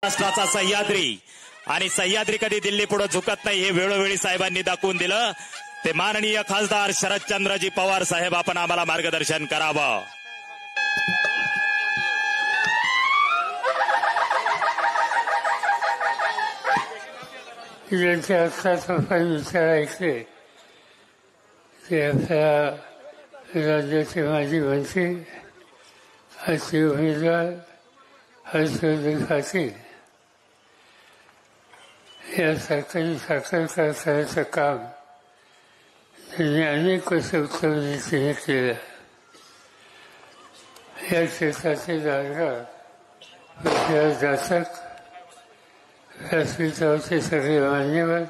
महाराष्ट्राचा सह्याद्री आणि सह्याद्री कधी दिल्ली पुढे झुकत नाही हे वेळोवेळी साहेबांनी दाखवून दिलं. ते माननीय खासदार शरदचंद्रजी पवार साहेब आपण आम्हाला मार्गदर्शन करावं. यांच्या हक्काचं काही विचारायचे ते आपल्या राज्याचे माजी मंत्री आजचे उमेदवार हर्षवर्धन पाटील या सरकारी साखर कारखान्याचं काम त्यांनी अनेक वर्ष उत्तर दिशेने केलं. या क्षेत्राचे जाणकार पृथ्वीराज जाचक, व्यासपीठावरचे सगळे मान्यवर,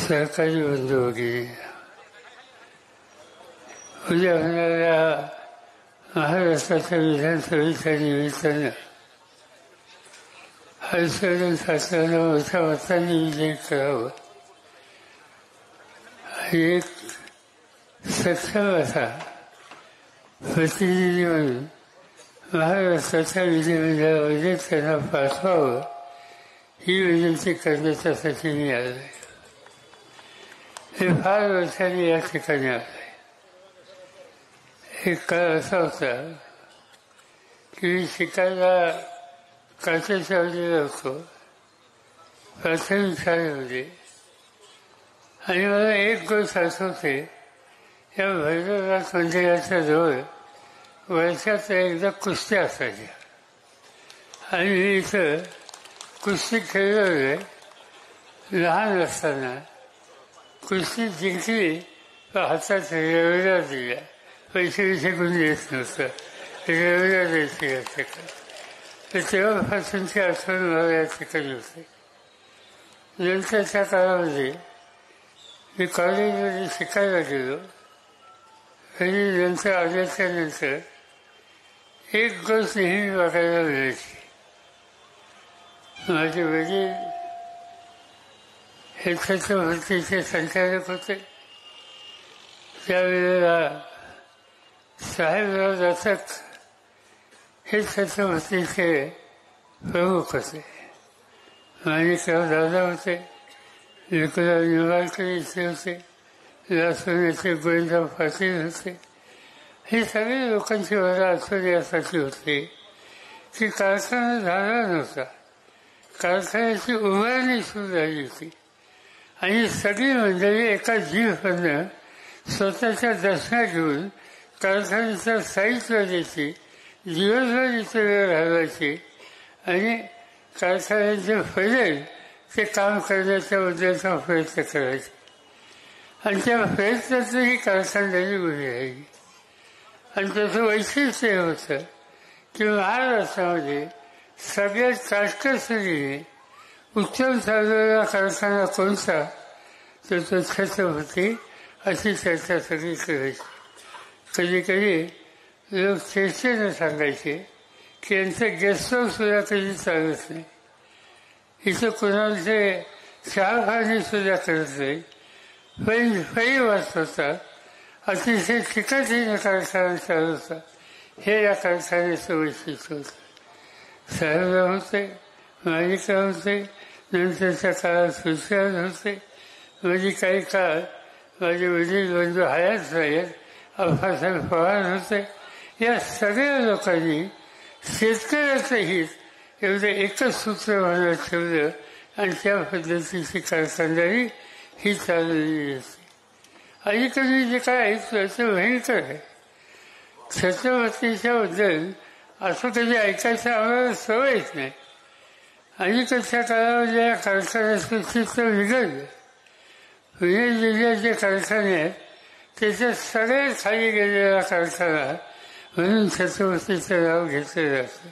सरकारी बंधू वगैरे, उद्या होणाऱ्या महाराष्ट्राच्या विधानसभेच्या निमित्तानं हर्षवर्धन शासनाला मोठ्या मतांनी विजय करावं आणि एक सक्षम असा प्रतिनिधी म्हणून महाराष्ट्राच्या विधिमंडळामध्ये त्यांना पाठवावं ही विनंती करण्याच्यासाठी मी आलो आहे. हे फार वर्षांनी या ठिकाणी आलं आहे. एक काळ असा होता की मी शिकायला काचेच्यामध्ये होतो प्राथमिक शाळेमध्ये आणि मला एक गोष्ट आठवते. या भैरवनाथ मंदिराच्या जवळ वर्षात एकदा कुस्त्या असायच्या आणि मी इथं कुस्ती खेळलो आहे. लहान असताना कुस्ती जिंकली तर हातात रेवड्या दिल्या. पैसे कोणी देत नव्हतं, रेवड्या द्यायची या ठिकाणी. तर तेव्हापासूनची आठवण मला या ठिकाणी होते. नंतरच्या काळामध्ये मी कॉलेजमध्ये शिकायला गेलो आणि नंतर आल्याच्या नंतर एक गोष्ट नेहमी बघायला मिळायची. माझे वडील हे छत्रपतीचे संचालक होते. त्यावेळेला साहेबराव जाचक हे छत्रपतीचे प्रमुख होते. माणिकराव दादा होते, विकराव निंबाळकर इथे होते, लासवण्याचे गोविंदराव पाटील होते. हे सगळे लोकांची मला आठवण यासाठी होते की कारखाना झाला नव्हता, कारखान्याची उभारणी सुरू झाली होती आणि सगळी मंडळी एका जीवपणे स्वतःच्या दर्शना घेऊन कारखान्याचं साहित्य द्यायची, दिवसभर इथे वेळ घालवायची आणि कारखान्याचे फैलेल ते काम करण्याच्या उद्देशाचा प्रयत्न करायचे. आणि त्या प्रयत्नातही कारखानदारी उभी राहिली. आणि त्याचं वैशिष्ट्य हे होतं की महाराष्ट्रामध्ये सगळ्यात काटकसरीने उत्तम चाललेला कारखाना कोणता तर तो छत्रपती अशी चर्चा सगळी करायची. कधी कधी लोक चेष्टेनं सांगायचे की यांचं गेस्ट हाऊससुद्धा कधी चालत नाही, इथं कुणाचे चहापाणी सुद्धा करत नाही, पण फळी वाचत होता, अतिशय चिकाटीनं कारखाना चालवता. हे या कारखान्याचं वैशिष्ट्य होतं. साहेबराव होते, माणिकराव होते, नंतरच्या काळात पृथ्वीराज होते. म्हणजे काही काळ माझे वडील बंधू हयात साहेब, अप्पासाहेब पवार होते. या सगळ्या लोकांनी शेतकऱ्याचं हित एवढं एकच सूत्र मनात ठेवलं आणि त्या पद्धतीची कारखानदारी ही चाललेली असते. अलीकडे जे काय ऐकलं ते भयंकर आहे. छत्रपतीच्या बद्दल असं कधी ऐकायचं आम्हाला सवयच नाही. अलीकडच्या काळामध्ये या कारखान्याचं चित्र बिघडलं. पुणे जिल्ह्याचे कारखाने आहेत त्याच्यात सगळ्यात खाली गेलेला कारखाना म्हणून छत्रपतीचं नाव घेतलं जातं.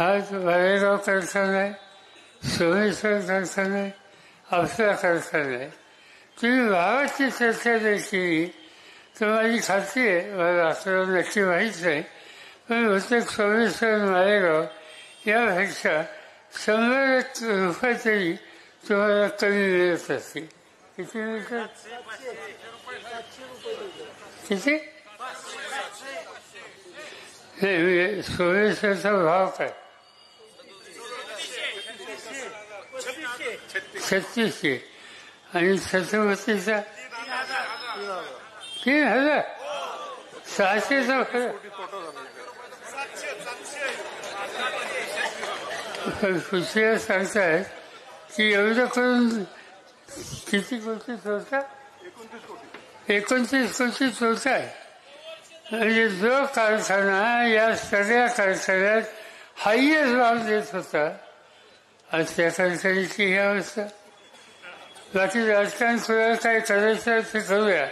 आज मालेगाव कारखाना आहे, सोमेश्वर कारखाना आहे, आपला कारखाना आहे. तुम्ही भावाची चर्चा जर केली तर माझी खात्री आहे, मला असं नक्की माहीत नाही, पण बहुतेक सोमेश्वर मालेगाव यापेक्षा 100 रुपये तरी तुम्हाला कमी मिळत असतील. किती मिळतात? किती? नाही सोमेश्वरचा भाव काय? 3600 आणि छत्रपतीचा 3000 600चा खुशीला सांगतायत की एवढं करून किती कोटी होता 29 कोटी होत आहे. म्हणजे जो कारखाना या सगळ्या कारखान्यात हायस्ट भाव देत होता आज त्या कारखान्याची ही अवस्था. बाकी राजकारण थोडं काय करायचं ते करूया,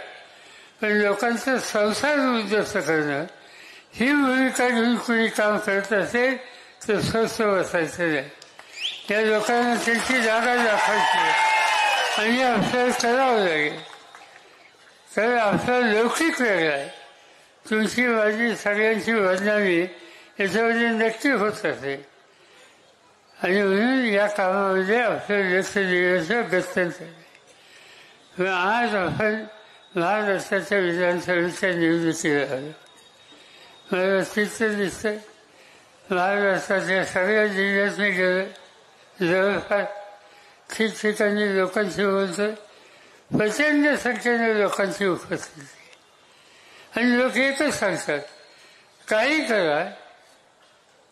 पण लोकांचा संसार उद्ध्वस्त करणं ही भूमिका घेऊन कुणी काम करत असेल तर स्वस्त बसायचं नाही. या लोकांना त्यांची जागा दाखवायची आणि आपल्याला करावं लागेल. तर आपला लौकिक वेगळा आहे. तुमची माझी सगळ्यांची बदनामी याच्यामध्ये नक्की होत असेल आणि म्हणून या कामामध्ये आपलं लक्ष देण्याचं गत्यंतर नाही. आज आपण महाराष्ट्राच्या विधानसभेच्या निवडणुकीला आलो. मला चित्र दिसतंय महाराष्ट्राच्या सगळ्या जिल्ह्यात मी गेलो, जवळपास ठिकठिकाणी लोकांशी बोलतोय. प्रचंड संख्येने लोकांची उपस्थिती आणि लोक एकच सांगतात काही करा,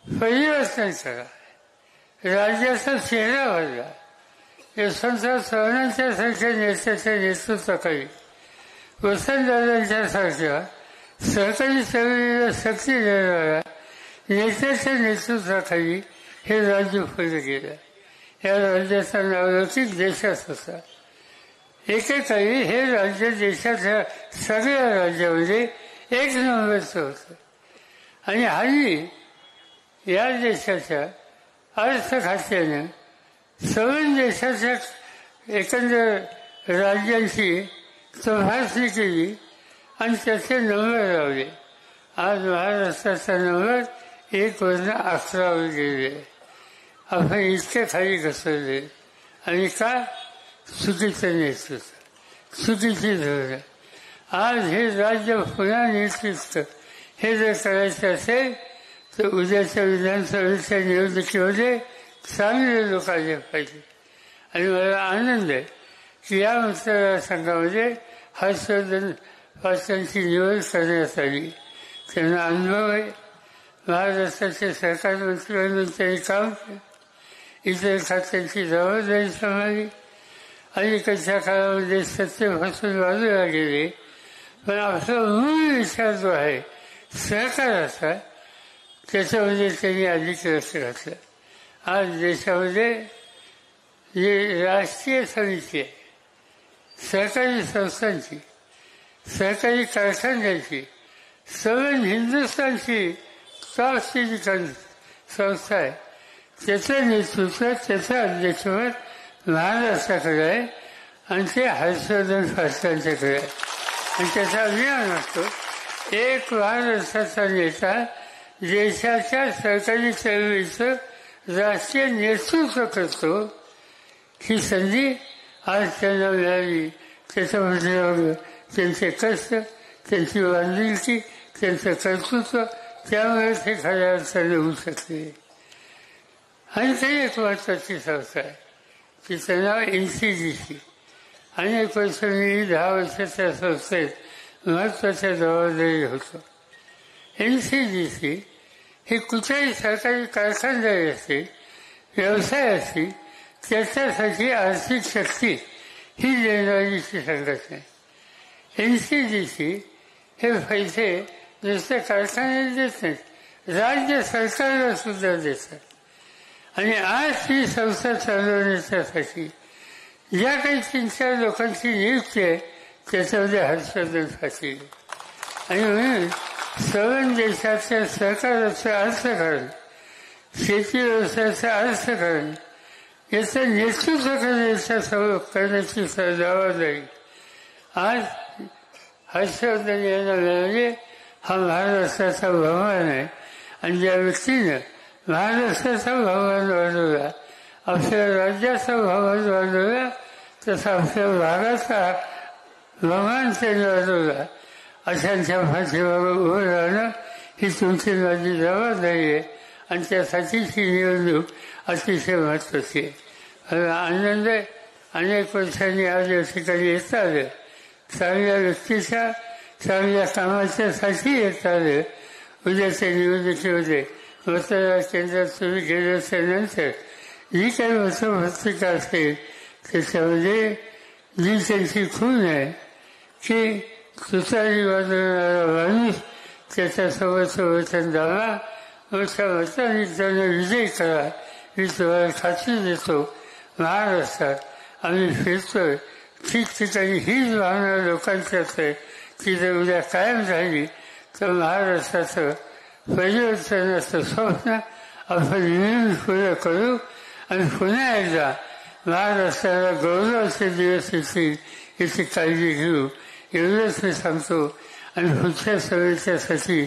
परिवर्तन करा, राज्याचा चेहरा बदला. यशवंतराव चव्हाणांच्या सारख्या नेत्याच्या नेतृत्वाखाली वसंतदादांच्या सारख्या सहकारी चळवळीला शक्ती देणाऱ्या नेत्याच्या नेतृत्वाखाली हे राज्य पुढे गेलं. या राज्याचा नावलौकिक देशात होता. एकेकाळी हे राज्य देशाच्या सगळ्या राज्यामध्ये 1 नंबरचं होतं आणि हल्ली या देशाच्या अर्थ खात्यानं सगळ्या देशाच्या एकंदर राज्यांची तपासणी केली आणि त्याचे नंबर लावले. आज महाराष्ट्राचा नंबर 1 वरून 11 वर गेले. आपण इतके खाली घसरले आणि का? चुकीचं नेतृत्व, चुकीची धोरणं. आज हे राज्य पुन्हा नेतृत्व हे जर करायचं असेल तर उद्याच्या विधानसभेच्या निवडणुकीमध्ये चांगले लोक आले पाहिजे. आणि मला आनंद आहे की या मतदारसंघामध्ये हर्षवर्धन पाटलांची निवड करण्यात आली. त्यांना अनुभव आहे. महाराष्ट्राचे सरकार मंत्री म्हणून त्यांनी काम केलं, इतर खात्यांची जबाबदारी सांभाळली. अलीकडच्या काळामध्ये सत्तेपासून बाजूला गेले, पण आपला मूळ विचार जो आहे सहकाराचा त्याच्यामध्ये त्यांनी अधिक लक्ष घातलं. आज देशामध्ये जे राष्ट्रीय समिती आहे सहकारी संस्थांची, सहकारी कारखान्यांची, सगळं हिंदुस्थानची टॉपची जी संस्था आहे त्याचं नेतृत्व, त्याचं अध्यक्षपद महाराष्ट्राकडे आहे आणि ते हर्षवर्धन पाटलांच्याकडे आहे. आणि त्याचा अभिमान असतो एक महाराष्ट्राचा नेता देशाच्या सरकारी चळवळीचं राष्ट्रीय नेतृत्व करतो. ही संधी आज त्यांना मिळाली. त्याच्यामध्ये त्यांचे कष्ट, त्यांची बांधिलकी, त्यांचं कर्तृत्व, त्यामुळे ते खऱ्या अर्थाने होऊ शकते. आणि ते एक महत्वाची संस्था आहे तिचं नाव NCGC. अनेक वर्ष मी 10 वर्षाच्या संस्थेत महत्वाच्या जबाबदारी होतो. NCGC हे कुठल्याही सरकारी कारखानदारी असतील, व्यवसाय असतील, त्याच्यासाठी आर्थिक शक्ती ही देणारीची संघटना आहे. NCGC हे पैसे नुसते कारखान्यात देत नाहीत, राज्य सरकारला सुद्धा देतात. आणि आज ही संस्था चालवण्यासाठी ज्या काही 3-4 लोकांची नियुक्ती आहे त्याच्यामध्ये हर्षवर्धन पाटील. आणि म्हणून सगळ्या देशाच्या सहकाराचं अर्थकारण, शेती व्यवसायाचं अर्थकारण याचं नेतृत्व करण्याची जबाबदारी आज हर्षवर्धन यांना मिळाली. हा महाराष्ट्राचा बहुमान आहे आणि ज्या व्यक्तीनं महाराष्ट्राचा बहुमान वाढवला, आपल्या राज्याचा बहुमान वाढवला, तसा आपल्या भागाचा बहुमान त्यांनी वाढवला. अशांच्या पाठीमागे उभं राहणं ही तुमची माझी जबाबदारी आहे आणि त्यासाठीच ही निवडणूक अतिशय महत्त्वाची आहे. आनंद अनेक वर्षांनी आज या ठिकाणी येत आलं. चांगल्या व्यक्तीच्या चांगल्या कामाच्यासाठी येत आलं. उद्याच्या निवडणुकीमध्ये मतदार केंद्रात तुम्ही गेल्याच्यानंतर जी काही मतपत्रिका असेल त्याच्यामध्ये जी त्यांची खूण आहे की तुतारी वाजवणारा माणूस त्याच्यासोबत वचन द्यावा, मोठ्या मताने त्यांना विजय करा, मी तुम्हाला खात्री देतो. महाराष्ट्रात आम्ही फिरतोय ठिकठिकाणी हीच भावना लोकांच्याच आहे की जर उद्या कायम झाली तर महाराष्ट्राचं परिवर्तनाचं स्वप्न आपण नेहमी पूर्ण करू आणि पुन्हा एकदा महाराष्ट्राला गौरवाचे दिवस येतील याची काळजी घेऊ. एवढंच मी सांगतो आणि पुढच्या सभेच्यासाठी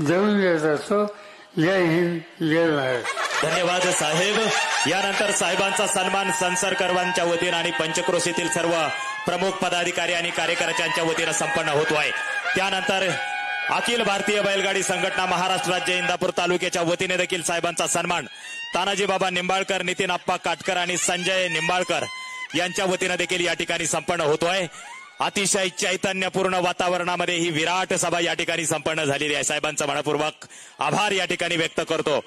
जाऊन जातो. जय हिंद, जय महाराष्ट्र. धन्यवाद साहेब. यानंतर साहेबांचा सन्मान संसरकरांच्या वतीनं आणि पंचक्रोशीतील सर्व प्रमुख पदाधिकारी आणि कार्यकर्त्यांच्या वतीनं संपन्न होतो आहे. त्यानंतर अखिल भारतीय बैलगाडी संघटना महाराष्ट्र राज्य इंदापूर तालुक्याच्या वतीने देखील साहेबांचा सन्मान तानाजी बाबा निंबाळकर, नितीन आप्पा काटकर आणि संजय निंबाळकर यांच्या वतीनं देखील या ठिकाणी संपन्न होतोय. अतिशय चैतन्यपूर्ण वातावरणामध्ये ही विराट सभा या ठिकाणी संपन्न झालेली आहे. साहेबांचा मनपूर्वक आभार या ठिकाणी व्यक्त करतो.